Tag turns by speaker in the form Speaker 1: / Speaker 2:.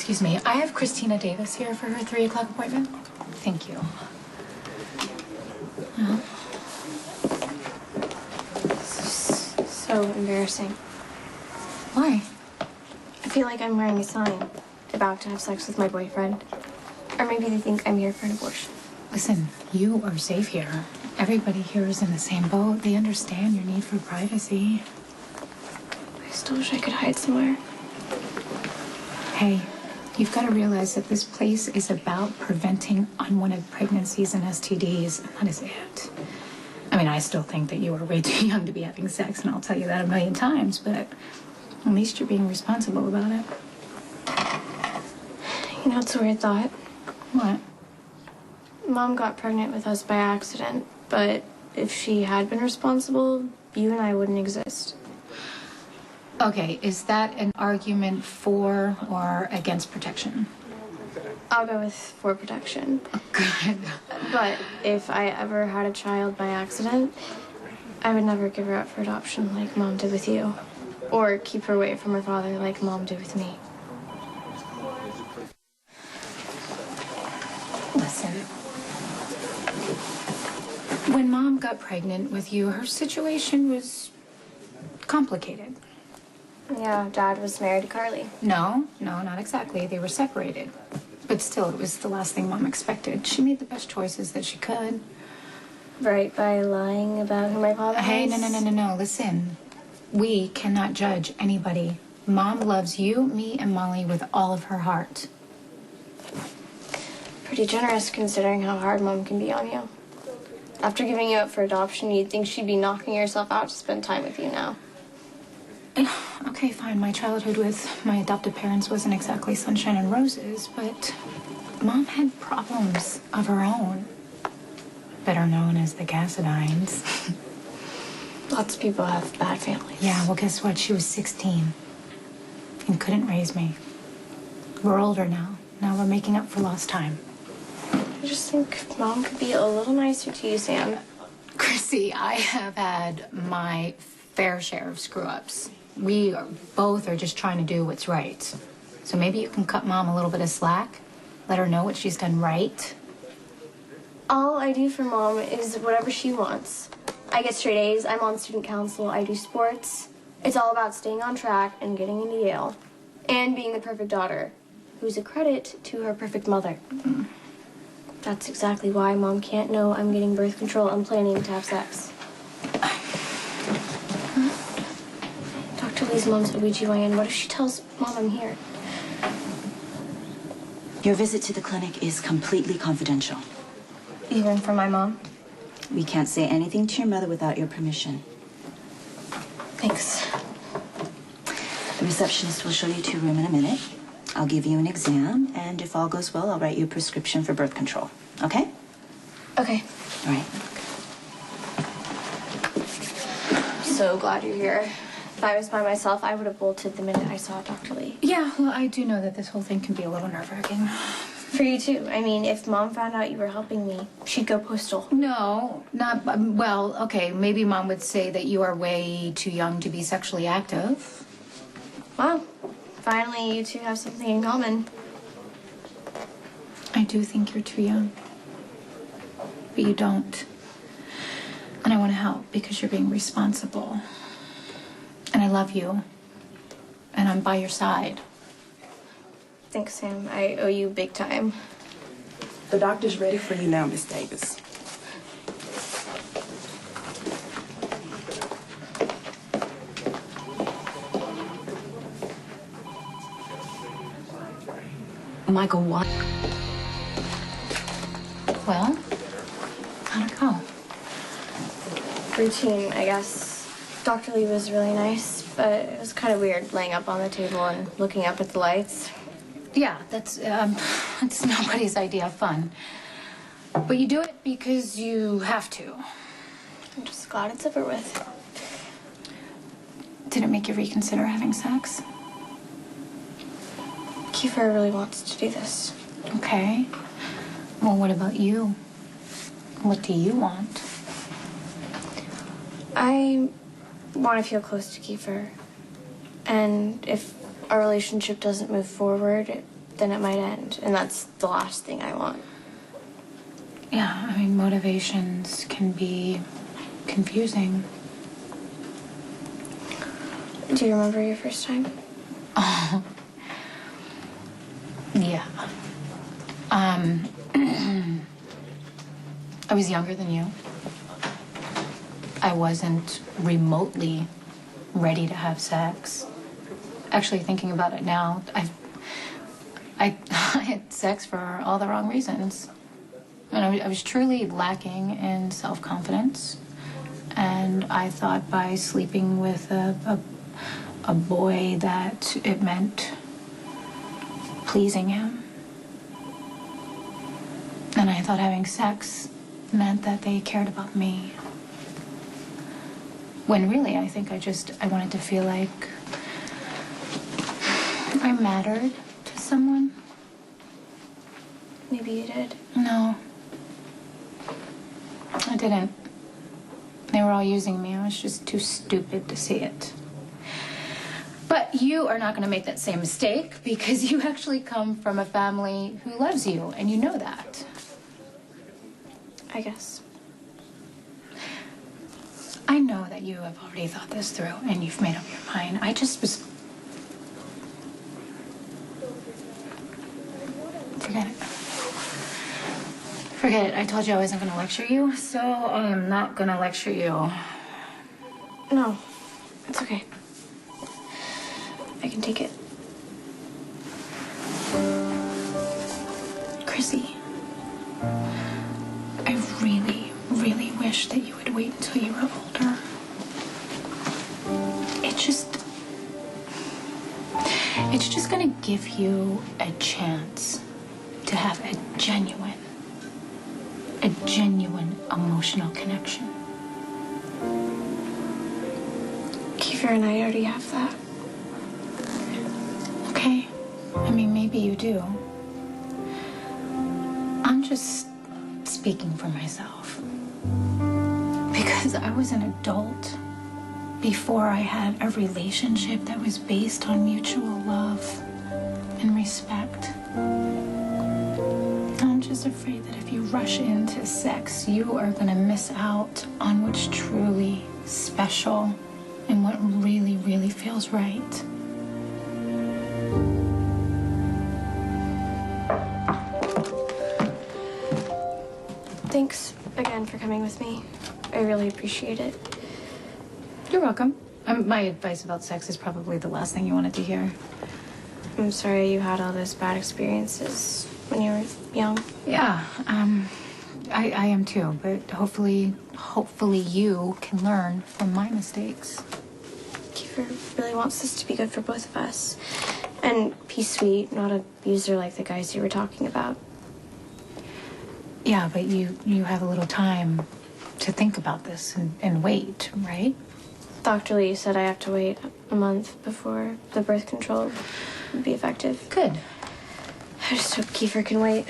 Speaker 1: Excuse me, I have Christina Davis here for her 3 o'clock appointment. Thank you.
Speaker 2: So embarrassing.
Speaker 1: Why?
Speaker 2: I feel like I'm wearing a sign, about to have sex with my boyfriend. Or maybe they think I'm here for an abortion.
Speaker 1: Listen, you are safe here. Everybody here is in the same boat. They understand your need for privacy.
Speaker 2: I still wish I could hide somewhere.
Speaker 1: Hey, you've got to realize that this place is about preventing unwanted pregnancies and STDs, and that is it. I mean, I still think that you are way too young to be having sex, and I'll tell you that a million times, but at least you're being responsible about it.
Speaker 2: You know, it's a weird thought.
Speaker 1: What?
Speaker 2: Mom got pregnant with us by accident, but if she had been responsible, you and I wouldn't exist.
Speaker 1: Okay, is that an argument for or against protection?
Speaker 2: I'll go with for protection.
Speaker 1: Oh, good.
Speaker 2: But if I ever had a child by accident, I would never give her up for adoption like Mom did with you. Or keep her away from her father like Mom did with me.
Speaker 1: Listen. When Mom got pregnant with you, her situation was complicated.
Speaker 2: Yeah, Dad was married to Carly.
Speaker 1: No, not exactly. They were separated. But still, it was the last thing Mom expected. She made the best choices that she could.
Speaker 2: Right, by lying about who my father was?
Speaker 1: Hey, no. Listen. We cannot judge anybody. Mom loves you, me, and Molly with all of her heart.
Speaker 2: Pretty generous considering how hard Mom can be on you. After giving you up for adoption, you'd think she'd be knocking herself out to spend time with you now.
Speaker 1: Okay, fine. My childhood with my adoptive parents wasn't exactly sunshine and roses, but Mom had problems of her own. Better known as the Cassidines.
Speaker 2: Lots of people have bad families.
Speaker 1: Yeah, well, guess what? She was 16 and couldn't raise me. We're older now. Now we're making up for lost time.
Speaker 2: I just think Mom could be a little nicer to you, Sam.
Speaker 1: Chrissy, I have had my fair share of screw-ups. We both are just trying to do what's right. So maybe you can cut Mom a little bit of slack. Let her know what she's done right.
Speaker 2: All I do for Mom is whatever she wants. I get straight A's, I'm on student council, I do sports. It's all about staying on track and getting into Yale. And being the perfect daughter, who's a credit to her perfect mother. That's exactly why Mom can't know I'm getting birth control and planning to have sex. Dr. Lee's mom's OBGYN. What if she tells Mom I'm here?
Speaker 3: Your visit to the clinic is completely confidential.
Speaker 2: Even for my mom?
Speaker 3: We can't say anything to your mother without your permission.
Speaker 2: Thanks.
Speaker 3: The receptionist will show you to your room in a minute. I'll give you an exam, and if all goes well, I'll write you a prescription for birth control. Okay?
Speaker 2: Okay.
Speaker 3: All right.
Speaker 2: I'm so glad you're here. If I was by myself, I would have bolted the minute I saw Dr. Lee.
Speaker 1: Yeah, well, I do know that this whole thing can be a little nerve-wracking.
Speaker 2: For you, too. I mean, if Mom found out you were helping me, she'd go postal.
Speaker 1: No, not, well, okay, maybe Mom would say that you are way too young to be sexually active.
Speaker 2: Wow. Finally, you two have something in common.
Speaker 1: I do think you're too young. But you don't. And I want to help because you're being responsible. And I love you. And I'm by your side.
Speaker 2: Thanks, Sam. I owe you big time.
Speaker 4: The doctor's ready for you now, Miss Davis.
Speaker 3: Michael, what?
Speaker 1: Well, how'd it go?
Speaker 2: Routine, I guess. Dr. Lee was really nice, but it was kind of weird laying up on the table and looking up at the lights.
Speaker 1: Yeah, that's it's nobody's idea of fun. But you do it because you have to.
Speaker 2: I'm just glad it's over with.
Speaker 1: Did it make you reconsider having sex?
Speaker 2: Kiefer really wants to do this.
Speaker 1: Okay. Well, what about you? What do you want?
Speaker 2: I want to feel close to Kiefer. And if our relationship doesn't move forward, then it might end. And that's the last thing I want.
Speaker 1: Yeah, I mean, motivations can be confusing.
Speaker 2: Do you remember your first time?
Speaker 1: Oh. Yeah. I was younger than you. I wasn't remotely ready to have sex. Actually, thinking about it now, I had sex for all the wrong reasons. And I was truly lacking in self-confidence. And I thought by sleeping with a boy that it meant pleasing him. And I thought having sex meant that they cared about me. When really, I think I wanted to feel like I mattered to someone.
Speaker 2: Maybe you did.
Speaker 1: No. I didn't. They were all using me. I was just too stupid to see it. But you are not going to make that same mistake because you actually come from a family who loves you, and you know that.
Speaker 2: I guess.
Speaker 1: I know that you have already thought this through and you've made up your mind. I just was... Forget it. Forget it. I told you I wasn't going to lecture you, so I am not going to lecture you.
Speaker 2: No, it's okay. I can take it.
Speaker 1: Chrissy, I really, really wish that you would wait until you were older. It's just gonna give you a chance to have a genuine emotional connection.
Speaker 2: Kiefer and I already have that.
Speaker 1: Okay. I mean, maybe you do. I'm just speaking for myself. Because I was an adult before I had a relationship that was based on mutual love and respect. I'm just afraid that if you rush into sex, you are going to miss out on what's truly special and what really, really feels right.
Speaker 2: Thanks again for coming with me. I really appreciate it.
Speaker 1: You're welcome. My advice about sex is probably the last thing you wanted to hear.
Speaker 2: I'm sorry you had all those bad experiences when you were young.
Speaker 1: Yeah, I am too, but hopefully you can learn from my mistakes.
Speaker 2: Kiefer really wants this to be good for both of us. And he's sweet, not an abuser like the guys you were talking about.
Speaker 1: Yeah, but you have a little time to think about this and wait, right?
Speaker 2: Dr. Lee said I have to wait a month before the birth control would be effective.
Speaker 1: Good.
Speaker 2: I just hope Kiefer can wait.